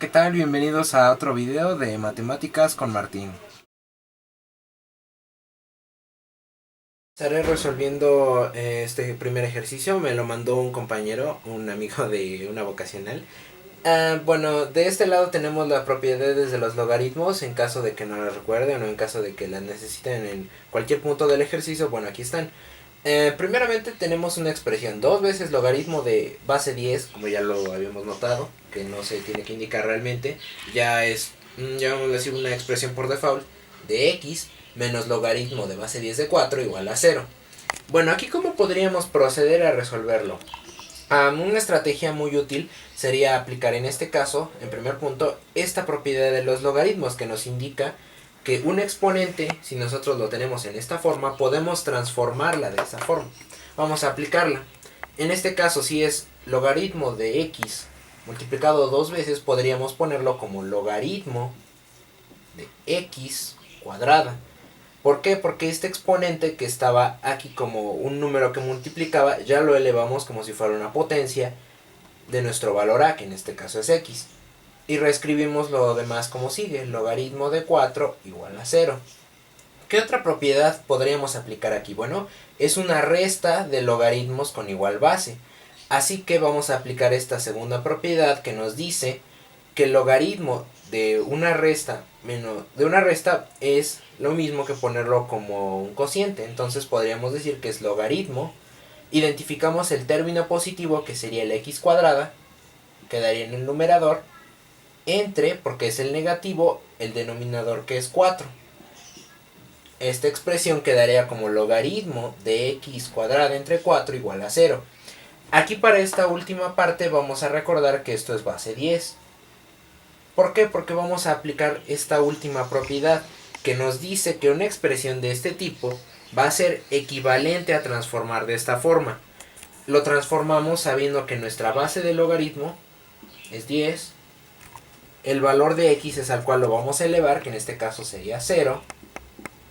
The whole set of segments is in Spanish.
¿Qué tal? Bienvenidos a otro video de Matemáticas con Martín. Estaré resolviendo este primer ejercicio, me lo mandó un compañero, un amigo de una vocacional. Bueno, de este lado tenemos las propiedades de los logaritmos en caso de que no las recuerden o en caso de que las necesiten en cualquier punto del ejercicio. Bueno, aquí están. Primeramente tenemos una expresión, 2 veces logaritmo de base 10, como ya lo habíamos notado, que no se tiene que indicar realmente, ya vamos a decir una expresión por default de x menos logaritmo de base 10 de 4 igual a 0. Bueno, aquí cómo podríamos proceder a resolverlo. Una estrategia muy útil sería aplicar en este caso, en primer punto, esta propiedad de los logaritmos que nos indica que un exponente, si nosotros lo tenemos en esta forma, podemos transformarla de esa forma. Vamos a aplicarla. En este caso, si es logaritmo de x multiplicado 2 veces, podríamos ponerlo como logaritmo de x cuadrada. ¿Por qué? Porque este exponente que estaba aquí como un número que multiplicaba, ya lo elevamos como si fuera una potencia de nuestro valor a, que en este caso es x. Y reescribimos lo demás como sigue, logaritmo de 4 igual a 0. ¿Qué otra propiedad podríamos aplicar aquí? Bueno, es una resta de logaritmos con igual base. Así que vamos a aplicar esta segunda propiedad que nos dice que el logaritmo de una resta es lo mismo que ponerlo como un cociente. Entonces podríamos decir que es logaritmo. Identificamos el término positivo, que sería el x cuadrada, quedaría en el numerador, entre, porque es el negativo, el denominador, que es 4. Esta expresión quedaría como logaritmo de x cuadrada entre 4 igual a 0. Aquí para esta última parte vamos a recordar que esto es base 10. ¿Por qué? Porque vamos a aplicar esta última propiedad que nos dice que una expresión de este tipo va a ser equivalente a transformar de esta forma. Lo transformamos sabiendo que nuestra base de logaritmo es 10. El valor de x es al cual lo vamos a elevar, que en este caso sería 0.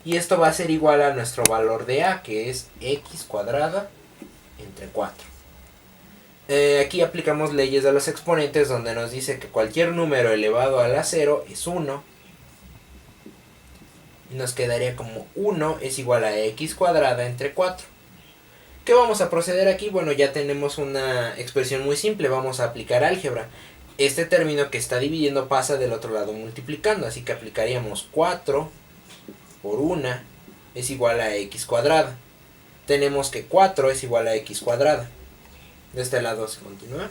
Y esto va a ser igual a nuestro valor de a, que es x cuadrada entre 4. Aquí aplicamos leyes de los exponentes, donde nos dice que cualquier número elevado a la 0 es 1. Y nos quedaría como 1 es igual a x cuadrada entre 4. ¿Qué vamos a proceder aquí? Bueno, ya tenemos una expresión muy simple, vamos a aplicar álgebra. Este término que está dividiendo pasa del otro lado multiplicando, así que aplicaríamos 4 por 1 es igual a x cuadrada. Tenemos que 4 es igual a x cuadrada. De este lado se continúa.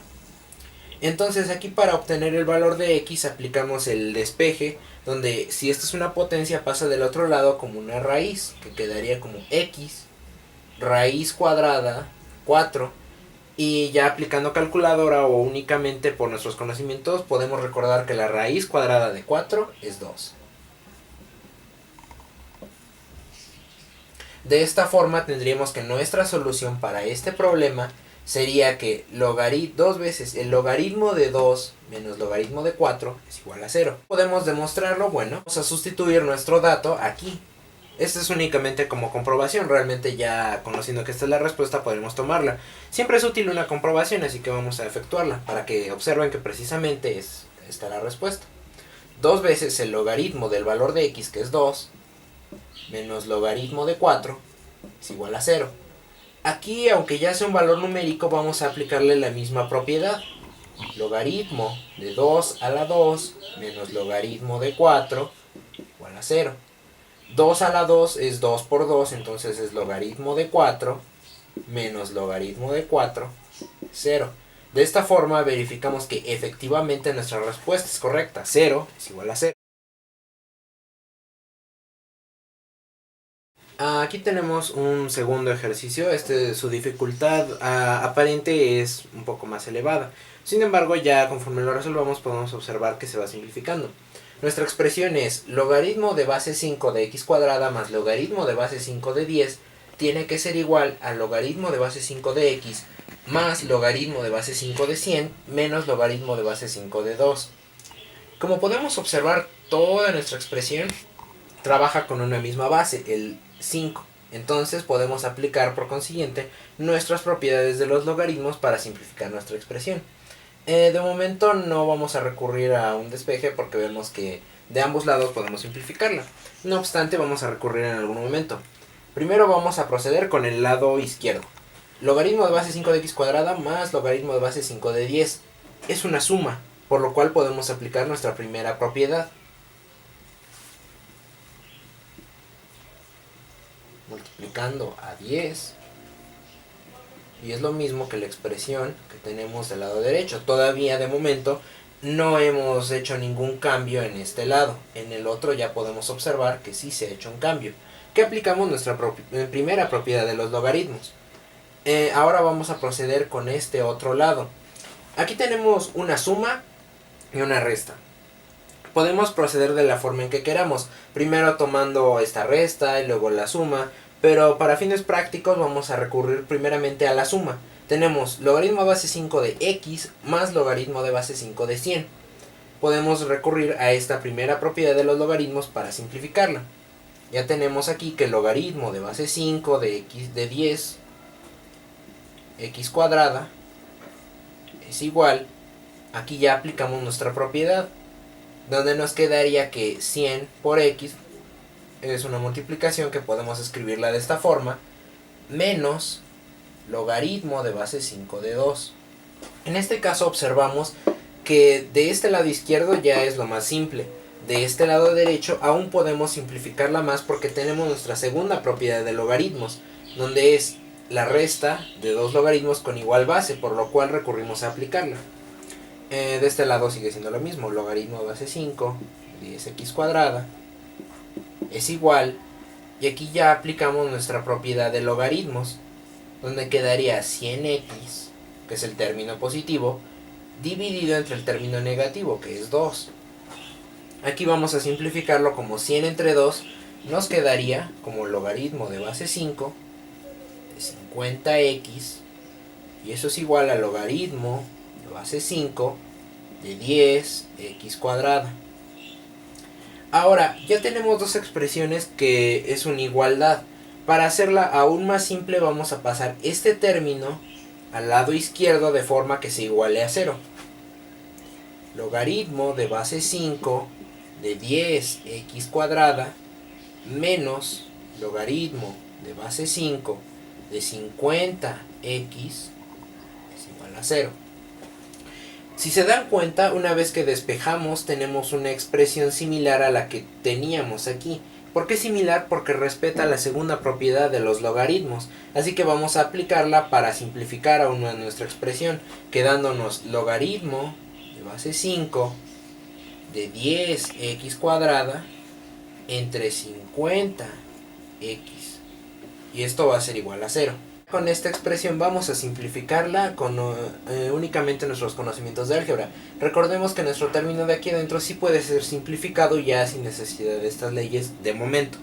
Entonces aquí para obtener el valor de x aplicamos el despeje, donde si esto es una potencia pasa del otro lado como una raíz, que quedaría como x raíz cuadrada 4. Y ya aplicando calculadora o únicamente por nuestros conocimientos podemos recordar que la raíz cuadrada de 4 es 2. De esta forma tendríamos que nuestra solución para este problema sería que 2 veces el logaritmo de 2 menos logaritmo de 4 es igual a 0. ¿Podemos demostrarlo? Bueno, vamos a sustituir nuestro dato aquí. Esto es únicamente como comprobación, realmente ya conociendo que esta es la respuesta podemos tomarla. Siempre es útil una comprobación, así que vamos a efectuarla para que observen que precisamente esta la respuesta. 2 veces el logaritmo del valor de x, que es 2, menos logaritmo de 4 es igual a 0. Aquí, aunque ya sea un valor numérico, vamos a aplicarle la misma propiedad. Logaritmo de 2 a la 2 menos logaritmo de 4 igual a 0. 2 a la 2 es 2 por 2, entonces es logaritmo de 4 menos logaritmo de 4, 0. De esta forma verificamos que efectivamente nuestra respuesta es correcta. 0 es igual a 0. Aquí tenemos un segundo ejercicio. Su dificultad aparente es un poco más elevada. Sin embargo, ya conforme lo resolvamos podemos observar que se va simplificando. Nuestra expresión es logaritmo de base 5 de x cuadrada más logaritmo de base 5 de 10 tiene que ser igual al logaritmo de base 5 de x más logaritmo de base 5 de 100 menos logaritmo de base 5 de 2. Como podemos observar, toda nuestra expresión trabaja con una misma base, el 5. Entonces podemos aplicar por consiguiente nuestras propiedades de los logaritmos para simplificar nuestra expresión. De momento no vamos a recurrir a un despeje porque vemos que de ambos lados podemos simplificarla. No obstante, vamos a recurrir en algún momento. Primero vamos a proceder con el lado izquierdo. Logaritmo de base 5 de x cuadrada más logaritmo de base 5 de 10. Es una suma, por lo cual podemos aplicar nuestra primera propiedad. Multiplicando a 10. Y es lo mismo que la expresión que tenemos del lado derecho. Todavía de momento no hemos hecho ningún cambio en este lado. En el otro ya podemos observar que sí se ha hecho un cambio. Que aplicamos nuestra primera propiedad de los logaritmos. Ahora vamos a proceder con este otro lado. Aquí tenemos una suma y una resta. Podemos proceder de la forma en que queramos. Primero tomando esta resta y luego la suma. Pero para fines prácticos vamos a recurrir primeramente a la suma. Tenemos logaritmo de base 5 de x más logaritmo de base 5 de 100. Podemos recurrir a esta primera propiedad de los logaritmos para simplificarla. Ya tenemos aquí que el logaritmo de base 5 de x de 10 x cuadrada es igual, aquí ya aplicamos nuestra propiedad, donde nos quedaría que 100 por x es una multiplicación que podemos escribirla de esta forma, menos logaritmo de base 5 de 2. En este caso observamos que de este lado izquierdo ya es lo más simple. De este lado derecho aún podemos simplificarla más porque tenemos nuestra segunda propiedad de logaritmos, donde es la resta de dos logaritmos con igual base, por lo cual recurrimos a aplicarla. De este lado sigue siendo lo mismo, logaritmo de base 5, 10x cuadrada, es igual, y aquí ya aplicamos nuestra propiedad de logaritmos, donde quedaría 100x, que es el término positivo, dividido entre el término negativo, que es 2. Aquí vamos a simplificarlo como 100 entre 2, nos quedaría como logaritmo de base 5, 50x, y eso es igual al logaritmo de base 5 de 10x cuadrada. Ahora, ya tenemos dos expresiones que es una igualdad. Para hacerla aún más simple vamos a pasar este término al lado izquierdo de forma que se iguale a 0. Logaritmo de base 5 de 10x cuadrada menos logaritmo de base 5 de 50x es igual a 0. Si se dan cuenta, una vez que despejamos tenemos una expresión similar a la que teníamos aquí. ¿Por qué similar? Porque respeta la segunda propiedad de los logaritmos. Así que vamos a aplicarla para simplificar aún más nuestra expresión, quedándonos logaritmo de base 5 de 10x cuadrada entre 50x. Y esto va a ser igual a 0. Con esta expresión vamos a simplificarla con únicamente nuestros conocimientos de álgebra. Recordemos que nuestro término de aquí adentro sí puede ser simplificado ya sin necesidad de estas leyes de momento.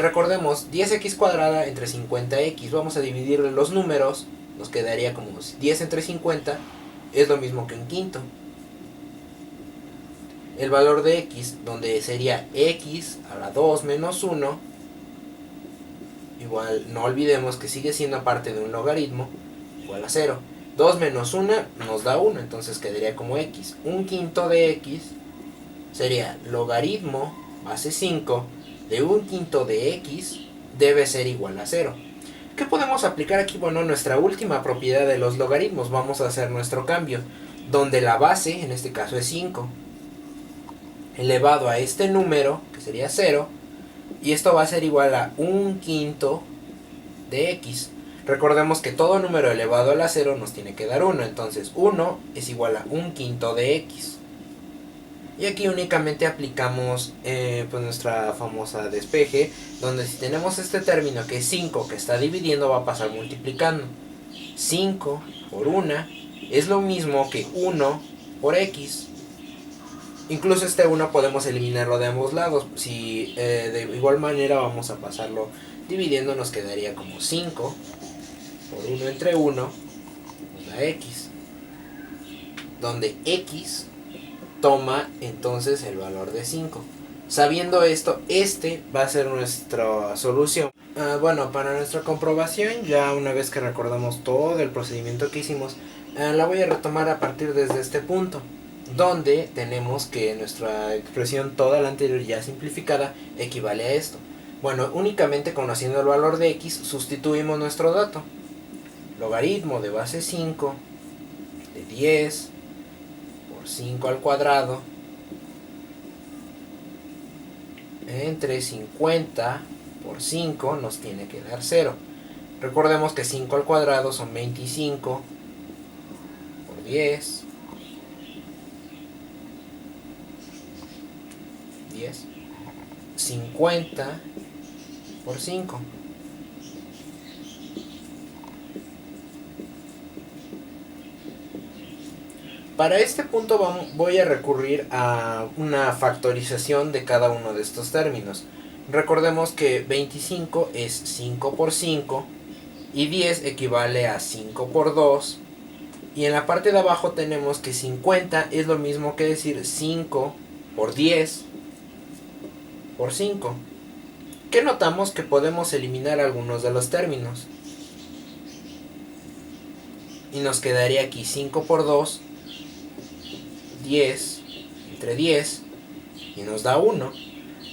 Recordemos 10x cuadrada entre 50x. Vamos a dividir los números. Nos quedaría como 10 entre 50 es lo mismo que un quinto. El valor de x, donde sería x a la 2 menos 1, igual no olvidemos que sigue siendo parte de un logaritmo, igual a 0. 2 menos 1 nos da 1, entonces quedaría como x. Un quinto de x sería logaritmo base 5 de un quinto de x debe ser igual a 0. ¿Qué podemos aplicar aquí? Bueno, nuestra última propiedad de los logaritmos. Vamos a hacer nuestro cambio, donde la base, en este caso es 5, elevado a este número, que sería 0, y esto va a ser igual a un quinto de x. Recordemos que todo número elevado a la 0 nos tiene que dar 1, entonces 1 es igual a un quinto de x. Y aquí únicamente aplicamos pues nuestra famosa despeje, donde si tenemos este término que es 5 que está dividiendo, va a pasar multiplicando. 5 por 1 es lo mismo que 1 por x. Incluso este 1 podemos eliminarlo de ambos lados. Si de igual manera vamos a pasarlo dividiendo, nos quedaría como 5 por 1 entre 1 nos da x, donde x toma entonces el valor de 5. Sabiendo esto, este va a ser nuestra solución. Bueno, para nuestra comprobación, ya una vez que recordamos todo el procedimiento que hicimos, La voy a retomar a partir desde este punto, donde tenemos que nuestra expresión toda la anterior ya simplificada equivale a esto. Bueno, únicamente conociendo el valor de x sustituimos nuestro dato. Logaritmo de base 5 de 10 por 5 al cuadrado entre 50 por 5 nos tiene que dar 0. Recordemos que 5 al cuadrado son 25 por 10, 50 por 5. Para este punto voy a recurrir a una factorización de cada uno de estos términos. Recordemos que 25 es 5 por 5 y 10 equivale a 5 por 2. Y en la parte de abajo tenemos que 50 es lo mismo que decir 5 por 10 por 5. ¿Qué notamos? Que podemos eliminar algunos de los términos. Y nos quedaría aquí 5 por 2, 10 entre 10 y nos da 1.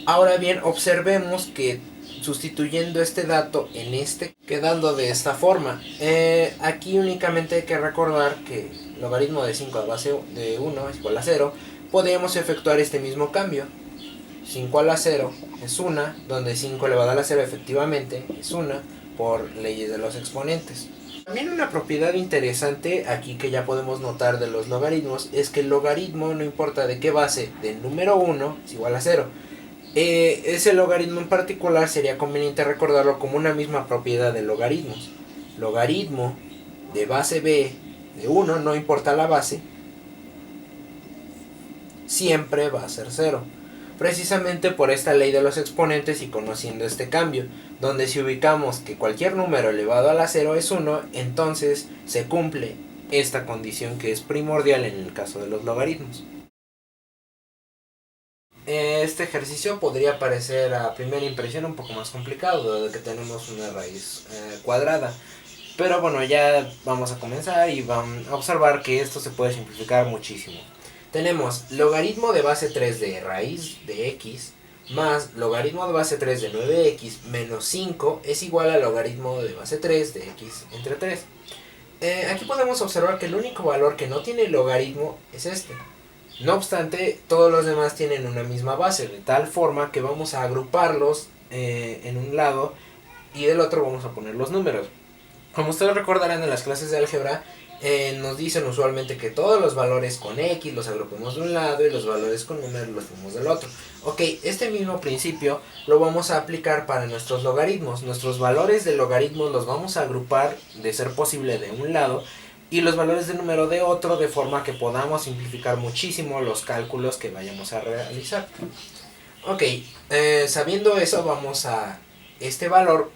Ahora bien, observemos que sustituyendo este dato en este, quedando de esta forma. Aquí únicamente hay que recordar que el logaritmo de 5 a base de 1 es igual a 0. Podríamos efectuar este mismo cambio. 5 a la 0 es 1, donde 5 elevado a la 0 efectivamente es 1 por leyes de los exponentes. También una propiedad interesante aquí que ya podemos notar de los logaritmos es que el logaritmo, no importa de qué base del número 1, es igual a 0. Ese logaritmo en particular sería conveniente recordarlo como una misma propiedad de logaritmos. Logaritmo de base b de 1, no importa la base, siempre va a ser 0. Precisamente por esta ley de los exponentes y conociendo este cambio, donde si ubicamos que cualquier número elevado a la 0 es 1, entonces se cumple esta condición que es primordial en el caso de los logaritmos. Este ejercicio podría parecer a primera impresión un poco más complicado, dado que tenemos una raíz cuadrada. Pero bueno, ya vamos a comenzar y vamos a observar que esto se puede simplificar muchísimo. Tenemos logaritmo de base 3 de raíz de x más logaritmo de base 3 de 9x menos 5 es igual a logaritmo de base 3 de x entre 3. Aquí podemos observar que el único valor que no tiene logaritmo es este. No obstante, todos los demás tienen una misma base, de tal forma que vamos a agruparlos en un lado y del otro vamos a poner los números. Como ustedes recordarán en las clases de álgebra, nos dicen usualmente que todos los valores con x los agrupemos de un lado y los valores con números los ponemos del otro. Ok, este mismo principio lo vamos a aplicar para nuestros logaritmos. Nuestros valores de logaritmos los vamos a agrupar, de ser posible, de un lado y los valores de número de otro, de forma que podamos simplificar muchísimo los cálculos que vayamos a realizar. Ok, sabiendo eso, vamos a este valor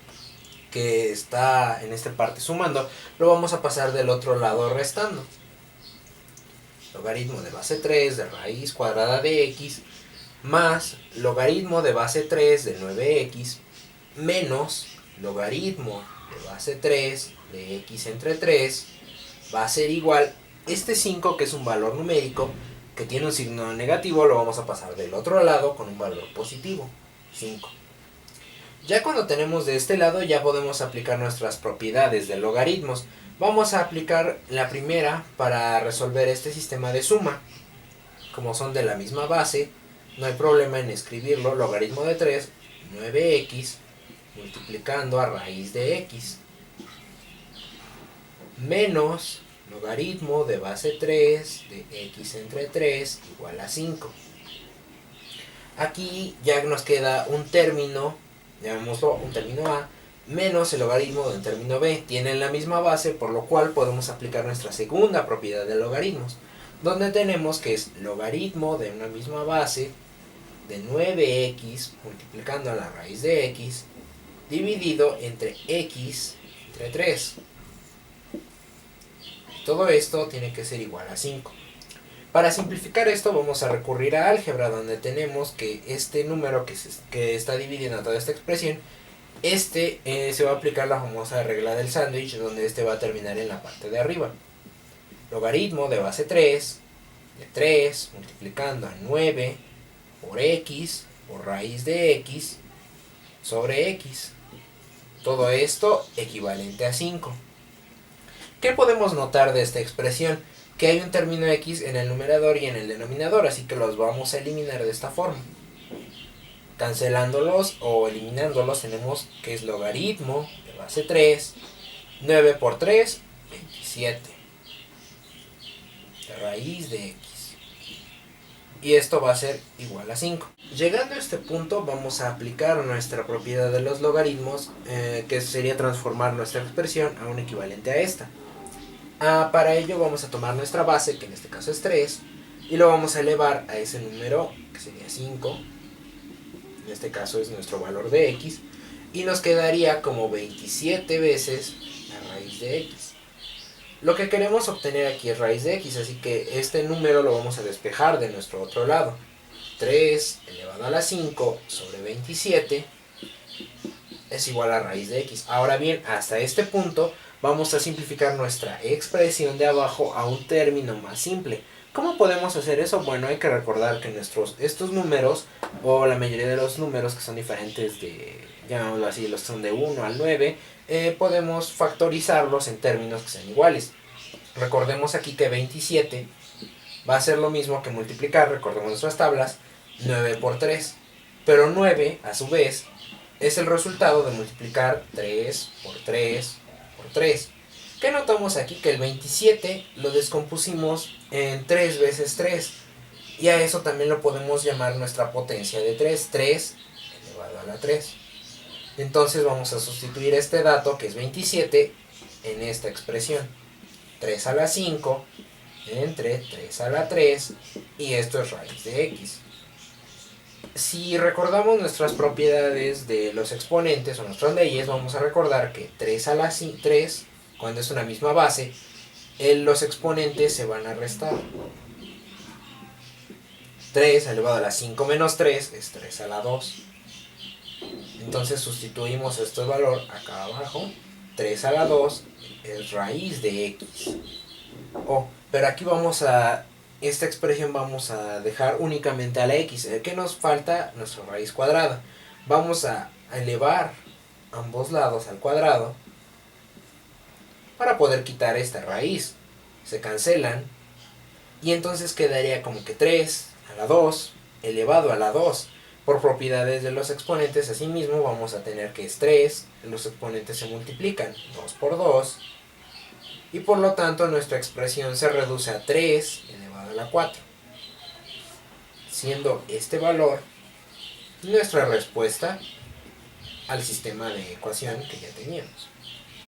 que está en esta parte sumando, lo vamos a pasar del otro lado restando. Logaritmo de base 3 de raíz cuadrada de x más logaritmo de base 3 de 9x menos logaritmo de base 3 de x entre 3 va a ser igual, este 5 que es un valor numérico que tiene un signo negativo, lo vamos a pasar del otro lado con un valor positivo, 5. Ya cuando tenemos de este lado ya podemos aplicar nuestras propiedades de logaritmos. Vamos a aplicar la primera para resolver este sistema de suma. Como son de la misma base, no hay problema en escribirlo. Logaritmo de 3, 9x, multiplicando a raíz de x, menos logaritmo de base 3 de x entre 3 igual a 5. Aquí ya nos queda un término, llamémoslo un término A, menos el logaritmo de un término B. Tienen la misma base, por lo cual podemos aplicar nuestra segunda propiedad de logaritmos, donde tenemos que es logaritmo de una misma base de 9x multiplicando a la raíz de x dividido entre x entre 3. Todo esto tiene que ser igual a 5. Para simplificar esto vamos a recurrir a álgebra, donde tenemos que este número que está dividiendo toda esta expresión, se va a aplicar la famosa regla del sándwich, donde este va a terminar en la parte de arriba. logaritmo de base 3 de 3 multiplicando a 9 por x por raíz de x sobre x. Todo esto equivalente a 5. ¿Qué podemos notar de esta expresión? Que hay un término x en el numerador y en el denominador, así que los vamos a eliminar de esta forma. Cancelándolos o eliminándolos tenemos que es logaritmo de base 3, 9 por 3, 27, de raíz de x. Y esto va a ser igual a 5. Llegando a este punto vamos a aplicar nuestra propiedad de los logaritmos, que sería transformar nuestra expresión a un equivalente a esta. Para ello vamos a tomar nuestra base, que en este caso es 3, y lo vamos a elevar a ese número, que sería 5. En este caso es nuestro valor de x, y nos quedaría como 27 veces la raíz de x. Lo que queremos obtener aquí es raíz de x, así que este número lo vamos a despejar de nuestro otro lado. 3 elevado a la 5 sobre 27 es igual a raíz de x. Ahora bien, hasta este punto vamos a simplificar nuestra expresión de abajo a un término más simple. ¿Cómo podemos hacer eso? Bueno, hay que recordar que estos números, o la mayoría de los números que son diferentes de, llamémoslo así, los son de 1 al 9, podemos factorizarlos en términos que sean iguales. Recordemos aquí que 27 va a ser lo mismo que multiplicar, recordemos nuestras tablas, 9 por 3. Pero 9, a su vez, es el resultado de multiplicar 3 por 3 por 3. ¿Qué notamos aquí? Que el 27 lo descompusimos en 3 veces 3. Y a eso también lo podemos llamar nuestra potencia de 3. 3 elevado a la 3. Entonces vamos a sustituir este dato, que es 27, en esta expresión. 3 a la 5 entre 3 a la 3, y esto es raíz de x. Si recordamos nuestras propiedades de los exponentes o nuestras leyes, vamos a recordar que 3 a la 3, cuando es una misma base, los exponentes se van a restar. 3 elevado a la 5 menos 3 es 3 a la 2. Entonces sustituimos este valor acá abajo. 3 a la 2 es raíz de x. Pero aquí esta expresión vamos a dejar únicamente a la x. ¿Qué nos falta? Nuestra raíz cuadrada. Vamos a elevar ambos lados al cuadrado para poder quitar esta raíz. Se cancelan y entonces quedaría como que 3 a la 2 elevado a la 2. Por propiedades de los exponentes, asimismo vamos a tener que es 3, los exponentes se multiplican, 2 por 2, y por lo tanto nuestra expresión se reduce a 3 elevado a la 4, siendo este valor nuestra respuesta al sistema de ecuación que ya teníamos.